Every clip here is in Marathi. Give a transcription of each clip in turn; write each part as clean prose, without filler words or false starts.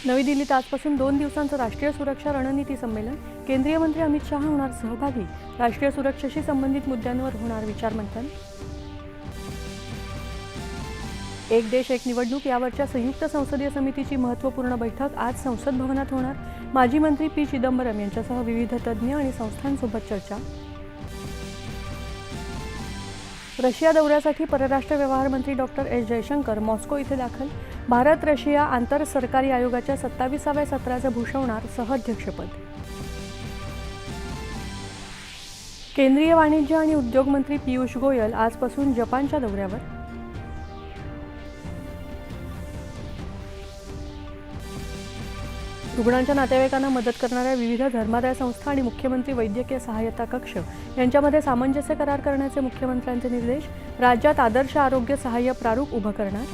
नवी दिल्लीत आजपासून 2 दिवसांचं राष्ट्रीय सुरक्षा रणनीती संमेलन. केंद्रीय मंत्री अमित शहा होणार सहभागी. राष्ट्रीय सुरक्षेशी संबंधित मुद्द्यांवर होणार विचारमंथन. एक देश एक निवडणूक यावरच्या संयुक्त संसदीय समितीची महत्त्वपूर्ण बैठक आज संसद भवनात होणार. माजी मंत्री पी चिदंबरम यांच्यासह विविध तज्ज्ञ आणि संस्थांसोबत चर्चा. रशिया दौऱ्यासाठी परराष्ट्र व्यवहार मंत्री डॉक्टर एस जयशंकर मॉस्को इथे दाखल. भारत रशिया आंतर सरकारी आयोगाच्या 27व्या सत्राचं भूषवणार सहअध्यक्षपद. केंद्रीय वाणिज्य आणि उद्योग मंत्री पीयूष गोयल आजपासून जपानच्या दौऱ्यावर. रुग्णांच्या नातेवाईकांना मदत करणाऱ्या विविध धर्मादाय संस्था आणि मुख्यमंत्री वैद्यकीय सहाय्यता कक्ष यांच्यामध्ये सामंजस्य करार करण्याचे मुख्यमंत्र्यांचे निर्देश. राज्यात आदर्श आरोग्य सहाय्य प्रारूप उभं करणार.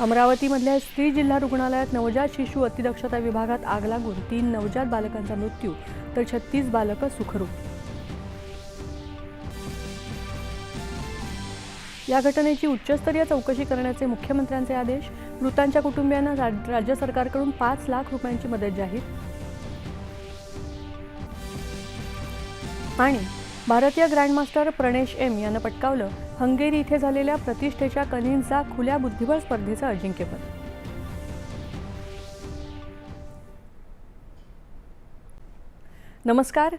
अमरावतीमधल्या स्त्री जिल्हा रुग्णालयात नवजात शिशु अतिदक्षता विभागात आग लागून 3 नवजात बालकांचा मृत्यू तर 36 बालकं सुखरूप. या घटनेची उच्चस्तरीय चौकशी करण्याचे मुख्यमंत्र्यांचे आदेश. मृतांच्या कुटुंबियांना राज्य सरकारकडून 5 लाख रुपयांची मदत जाहीर. आणि भारतीय ग्रँडमास्टर प्रणेश एम यानं पटकावलं हंगेरी इथे झालेल्या प्रतिष्ठेच्या कनिन्झा खुल्या बुद्धिबळ स्पर्धेचं अजिंक्यपद. नमस्कार.